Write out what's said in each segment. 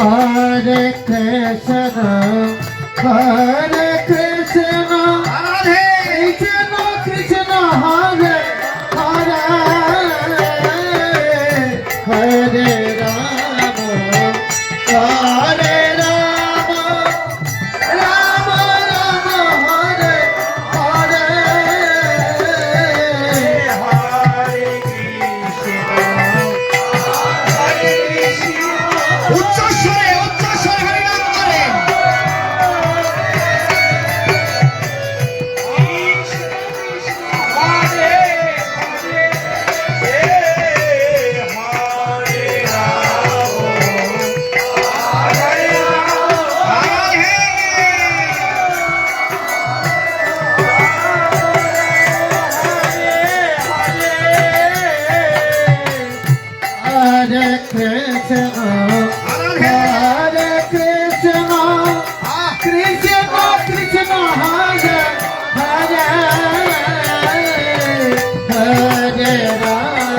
Hare Krishna, Hare Krishna, Krishna Krishna, Hare Hare, Hare Rama, Hare Rama, Rama Rama, Hare Hare, Hare Krishna. উচ্চ স্বরে হরিনাম করেন। Hare Krishna, Hare Krishna, Krishna Krishna, Hare Hare, Hare Rama,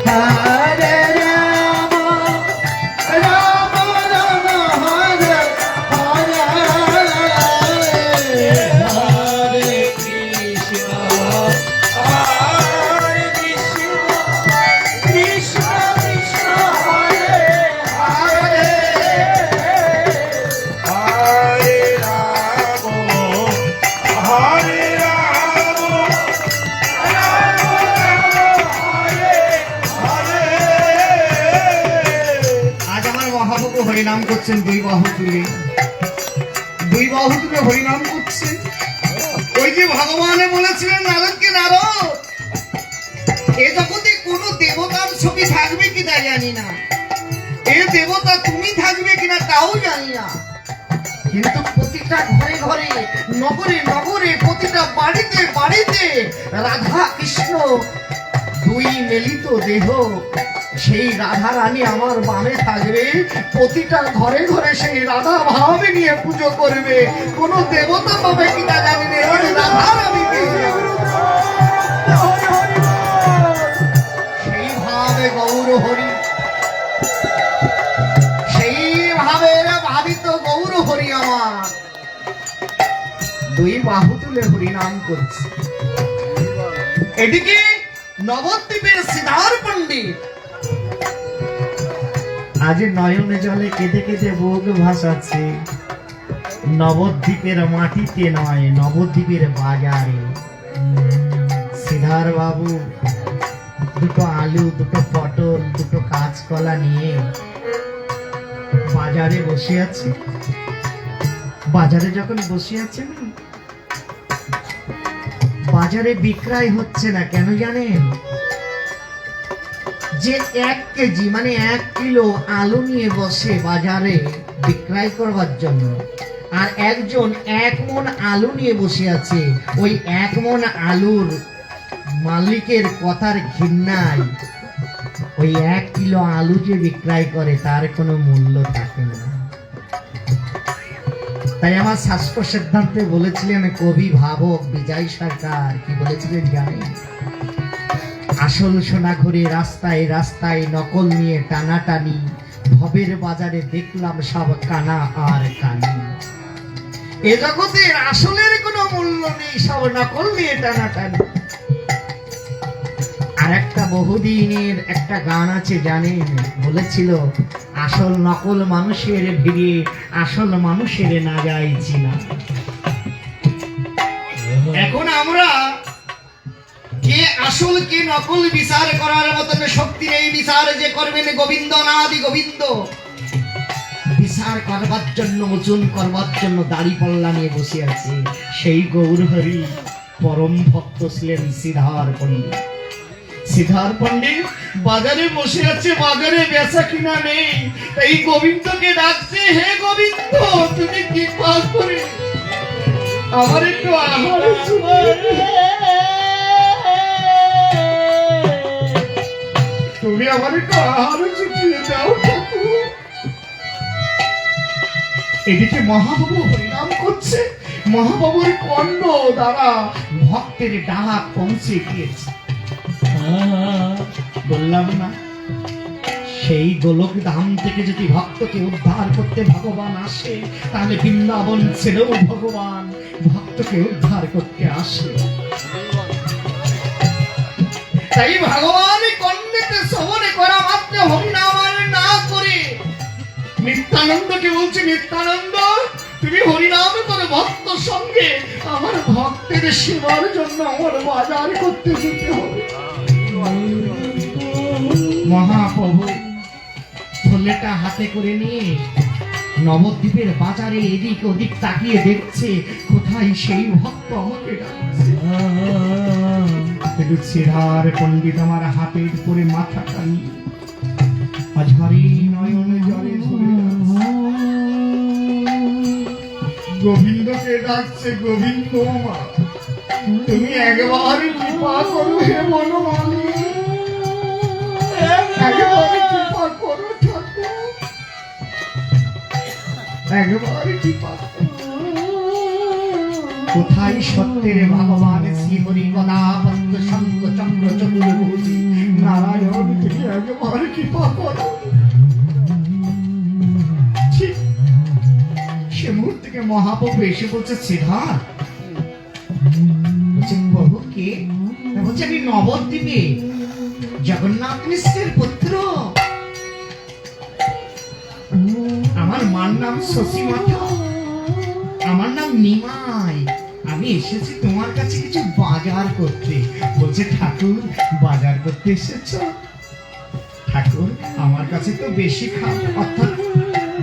Hare Rama, Rama Rama, Hare Hare, Hare Krishna, Hare Krishna, Krishna আজ আমার মহাপ্রভু হরিনাম করছেন দুই বাহু তুলে হরিনাম করছেন। ওই যে ভগবানে বলেছিলেন নারদকে, নারদ এ জগতে কোনো দেবতার ছবি থাকবে কিনা জানি না, এ দেবতা তুমি থাকবে কিনা তাও জানি না, কিন্তু প্রতিটা ঘরে ঘরে, নগরে নগরে, প্রতিটা বাড়িতে বাড়িতে রাধা কৃষ্ণ দুই মিলিত দেহ, সেই রাধা রানী আমার বামে থাকবে, প্রতিটা ঘরে ঘরে সেই রাধা ভাব নিয়ে পুজো করবে। কোন দেবতা পাবে কিনা জানি না, ওই রাধা রানীকে সেইভাবে গৌর হরি, সেইভাবে ভাবিত গৌর হরি আমার দুই বাহু তুলে হরিনাম করছে। এদিকে নবদ্বীপের শ্রীধর পণ্ডিত আজ নয়নে জলে কেঁদে কেঁদে বুক ভাসাচ্ছে। নবদ্বীপের মাটিতে নয়, নবদ্বীপের বাজারে শ্রীধর বাবু দুটো আলু, দুটো পটল, দুটো কাঁচকলা নিয়ে বাজারে বসে আছে। বাজারে যখন বসে আছেন, বাজারে বিক্রয় হচ্ছে না, কেন জানেন? যে 1 কেজি মানে 1 কিলো আলু নিয়ে বসে বাজারে বিক্রয় করবার জন্য, আর একজন 1 মণ আলু নিয়ে বসে আছে। ওই 1 মণ আলুর মালিকের কথার ঘৃণায় ওই 1 কিলো আলু যে বিক্রয় করে তার কোনো মূল্য থাকে না। তাই আমার শাস্ত্র সিদ্ধান্তে বলেছিলেন কবি ভাবক বিজয় সরকার, কি বলেছিলেন জানেন? আসল সোনা ঘুরে রাস্তায় রাস্তায় নকল নিয়ে টানাটানি, ভবের বাজারে দেখলাম সব কানা আর কানি। এ জগতের আসলের কোনো মূল্য নেই, সব নকল নিয়ে টানাটানি। আর একটা বহুদিনের একটা গান আছে জানেন, বলেছিল আসল নকল মানুষের ভিড়ে আসল মানুষের না যাইছি না। এখন আমরা কে আসল কে নকল বিচার করার মতন শক্তি নেই। বিচার যে করবেন গোবিন্দ নাদি গোবিন্দ, বিচার করবার জন্য, ওজন করবার জন্য দাড়ি পাল্লা নিয়ে বসে আছে সেই গৌর হরি পরম ভক্ত ছিলেন শ্রীধর পণ্ডিত। শ্রীধর পণ্ডিত বাজারে বসে আছে, বাজারে বেচা কিনা নেই, এই গোবিন্দকে ডাকছে, হে গোবিন্দ তুমি কি পাস করে আমার একটু আহার তুমি আমার একটু আহার চুটিয়ে দাও। এদিকে মহাপ্রভু হরিনাম করছে, মহাপ্রভুর কণ্ঠ দ্বারা ভক্তের ডাক পৌঁছে গিয়েছে। বললাম না সেই গোলক ধাম থেকে যদি ভক্তকে উদ্ধার করতে ভগবান আসে, তাহলে বৃন্দাবন ছেড়েও ভগবান ভক্তকে উদ্ধার করতে আসে। তাই ভগবান কর্ণেতে শ্রবণে করা মাত্র হরিনাম না করে নিত্যানন্দকে বলছে, নিত্যানন্দ তুমি হরিনাম করে ভক্ত সঙ্গে আমার ভক্তের সেবার জন্য আমার বাজার করতে যেতে হবে। মহাপ্রভু থলেটা হাতে করে নিয়ে নবদ্বীপের বাজারে এদিক ওদিক তাকিয়ে দেখছে কোথায় সেই ভক্ত আমাকে ডাকছে। কিন্তু শ্রীধর পণ্ডিত আমার হাতের উপরে মাথাটা নিয়ে ঝরে নয়নে জলে ঝরে যাচ্ছে। গোবিন্দকে ডাকছে, গোবিন্দ মা তুমি একবার কৃপা করো হে বনমালী, একবার কৃপা করো ঠাকুর, একবার কৃপা করো। কোথায় সত্যের ভগবান শ্রীহরি গদা পদ্ম শঙ্খ চক্র চতুর্ভুজ নারায়ণ, তুমি একবার কৃপা করো। ঠিক সে মুহূর্ত থেকে মহাপ্রভু এসে বলছে, শ্রীধর বলছে প্রভু কে? বলছে আমি নবদ্বীপে জগন্নাথ মিশ্রের পুত্র, আমার মার নাম শশীমাতা, আমার নাম নিমাই, আমি এসেছি তোমার কাছে কিছু বাজার করতে। বলছে ঠাকুর বাজার করতে এসেছো? ঠাকুর আমার কাছে তো বেশি খাবার অর্থাৎ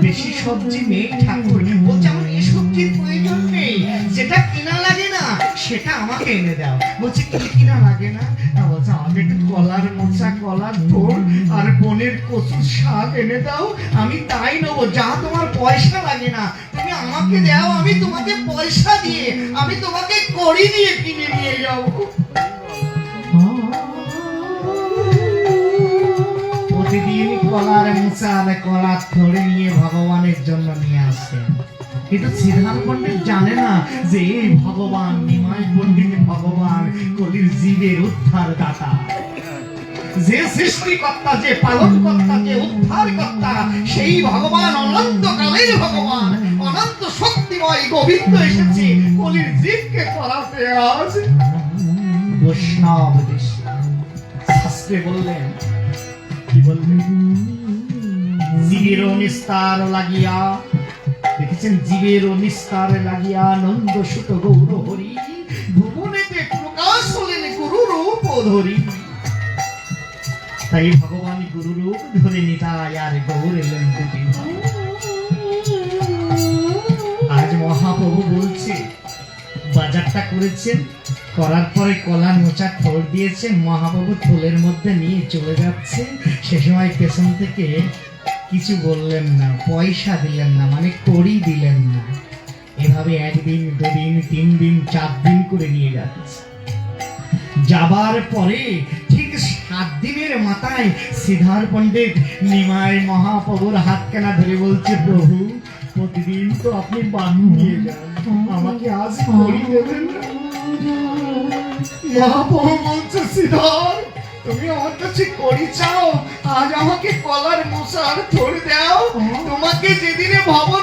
বেশি সবজি নেই ঠাকুর। বলছে আমার এই সবজির প্রয়োজন নেই, যেটা কিনা লাগে না সেটা আমাকে এনে দাও। বলছে কি কিনা লাগে না? বলছে আমাকে একটু কলার মোচা, কলার থোড় আর বনের কচুর শাক এনে দাও, আমি তাই নেবো। যা তোমার পয়সা লাগে না তুমি আমাকে দাও, আমি তোমাকে পয়সা দিয়ে আমি তোমাকে কড়ি দিয়ে কিনে নিয়ে যাবো। প্রতিদিন কলার মোচা আর কলার থোড়ে নিয়ে ভগবানের জন্য নিয়ে আসেন। কিন্তু শ্রীধর পণ্ডিত জানে না যে এই ভগবান নিমাই পণ্ডিত ভগবান কলির জীবের উদ্ধার দাতা, যে সৃষ্টিকর্তা, যে পালন কর্তা, যে উদ্ধার কর্তা, সেই ভগবান অনন্তকালের ভগবান, অনন্ত শক্তিময় গোবিন্দ এসেছে কলির জীবকে করাতে আজ বৈষ্ণব দেশে। শাস্ত্রে বললেন, কি বললেন? জীবের নিস্তার লাগিয়া, দেখেছেন জীবের নিস্তার লাগিয়া নন্দ সুত গৌর হরি, ভুবনেতে প্রকাশ হলেন গুরু রূপ ধরি। তাই ভগবান গুরু রূপ ধরে নিতাই আর গৌর এলেন দুটি। আজ মহাপ্রভু বলছে বাজারটা করেছেন, করার পরে কলার মোচা থোড় দিয়েছেন, মহাপ্রভু থলের মধ্যে নিয়ে চলে যাচ্ছে। সে সময় পেছন থেকে কিছু বললেন না, পয়সা দিলেন না, মানে কড়ি দিলেন না। এভাবে একদিন, দুদিন, 3 দিন, 4 দিন করে নিয়ে যাচ্ছে। যাবার পরে ঠিক 7 দিনের মাথায় শ্রীধর পণ্ডিত নিমাই মহাপ্রভুর হাতখানা ধরে বলছে, প্রভু প্রতিদিন তো আপনি বাড়ি নিয়ে যান, আমাকে আজ কড়ি দেবেন না? মহাপ্রভু বলছে, শ্রীধর তুমি আমার কাছে কড়ি চাও, আজ আমাকে কলার মোচার থোড় দাও, তোমাকে যেদিনে ভবন